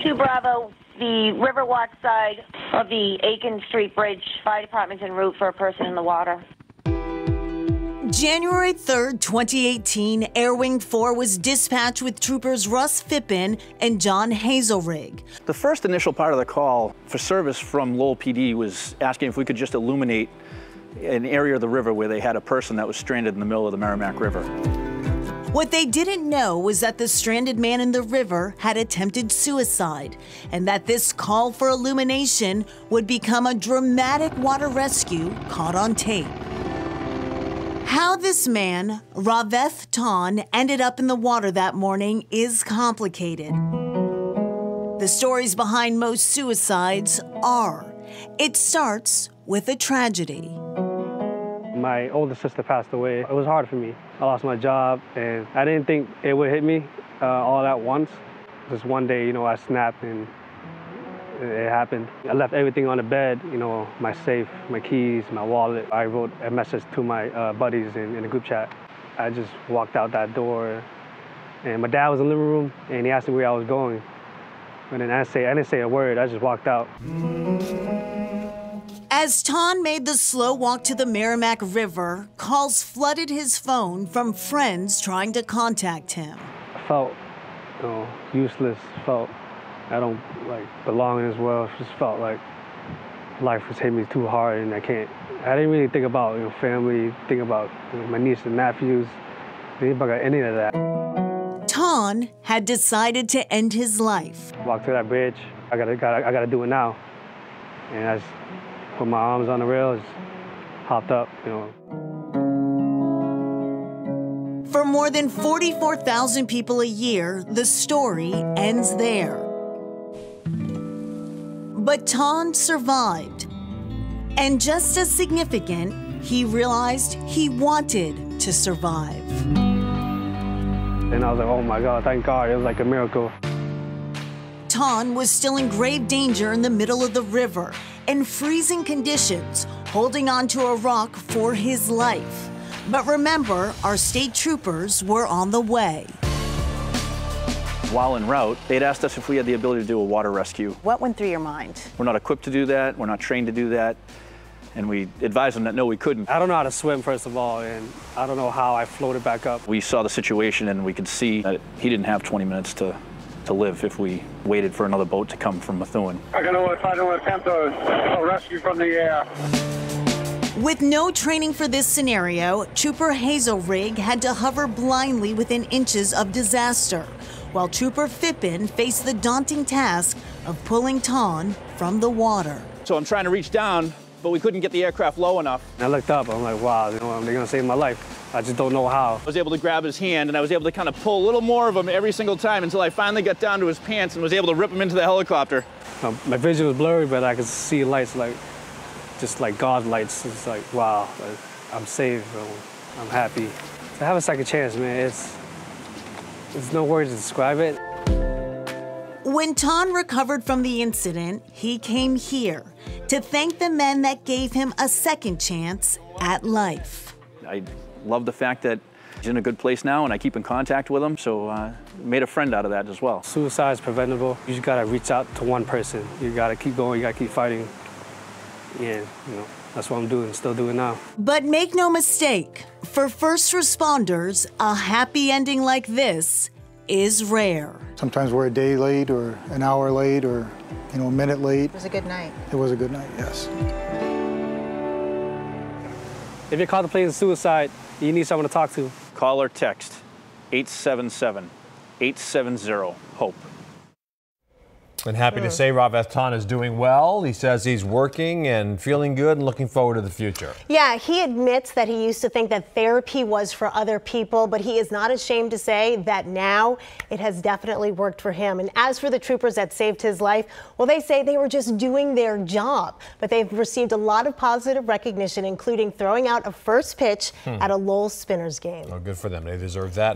2 Bravo, the Riverwatch side of the Aiken Street Bridge. Fire department's en route for a person in the water. January 3rd, 2018, Air Wing 4 was dispatched with troopers Russ Phippen and John Hazelrig. The first initial part of the call for service from Lowell PD was asking if we could just illuminate an area of the river where they had a person that was stranded in the middle of the Merrimack River. What they didn't know was that the stranded man in the river had attempted suicide, and that this call for illumination would become a dramatic water rescue caught on tape. How this man, Raveth Ton, ended up in the water that morning is complicated. The stories behind most suicides are. It starts with a tragedy. My older sister passed away. It was hard for me. I lost my job, and I didn't think it would hit me all at once. Just one day, I snapped, and it happened. I left everything on the bed, my safe, my keys, my wallet. I wrote a message to my buddies in the group chat. I just walked out that door, and my dad was in the living room, and he asked me where I was going. And then I didn't say a word. I just walked out. As Ton made the slow walk to the Merrimack River, calls flooded his phone from friends trying to contact him. I felt, useless. Felt I don't belong in this world. Just felt like life was hitting me too hard, and I didn't really think about family, think about my niece and nephews, think about any of that. Ton had decided to end his life. Walked through that bridge. I gotta do it now, and I just put my arms on the rails, hopped up, For more than 44,000 people a year, the story ends there. But Ton survived. And just as significant, he realized he wanted to survive. And I was like, oh my God, thank God, it was like a miracle. Ton was still in grave danger in the middle of the river, in freezing conditions, holding onto a rock for his life. But remember, our state troopers were on the way. While en route, they'd asked us if we had the ability to do a water rescue. What went through your mind? We're not equipped to do that, we're not trained to do that, and we advised them that no, we couldn't. I don't know how to swim, first of all, and I don't know how I floated back up. We saw the situation and we could see that he didn't have 20 minutes to live if we waited for another boat to come from Methuen. I'm going to try to attempt a rescue from the air. With no training for this scenario, Trooper Hazelrig had to hover blindly within inches of disaster, while Trooper Phippen faced the daunting task of pulling Ton from the water. So I'm trying to reach down, but we couldn't get the aircraft low enough. I looked up, I'm like, wow, they're gonna save my life. I just don't know how. I was able to grab his hand, and I was able to kind of pull a little more of him every single time until I finally got down to his pants and was able to rip him into the helicopter. My vision was blurry, but I could see lights just like God lights. It's like, wow, I'm saved, I'm happy. To have a second chance, man, there's no words to describe it. When Ton recovered from the incident, he came here to thank the men that gave him a second chance at life. I love the fact that he's in a good place now, and I keep in contact with him, so made a friend out of that as well. Suicide is preventable. You just gotta reach out to one person. You gotta keep going, you gotta keep fighting. Yeah, that's what I'm doing, still doing now. But make no mistake, for first responders, a happy ending like this is rare. Sometimes we're a day late or an hour late or, a minute late. It was a good night. It was a good night, yes. If you're contemplating suicide, you need someone to talk to. Call or text 877-870-HOPE. And happy to say Raveth Ton is doing well. He says he's working and feeling good and looking forward to the future. Yeah, he admits that he used to think that therapy was for other people, but he is not ashamed to say that now it has definitely worked for him. And as for the troopers that saved his life, well, they say they were just doing their job, but they've received a lot of positive recognition, including throwing out a first pitch at a Lowell Spinners game. Oh, good for them. They deserve that.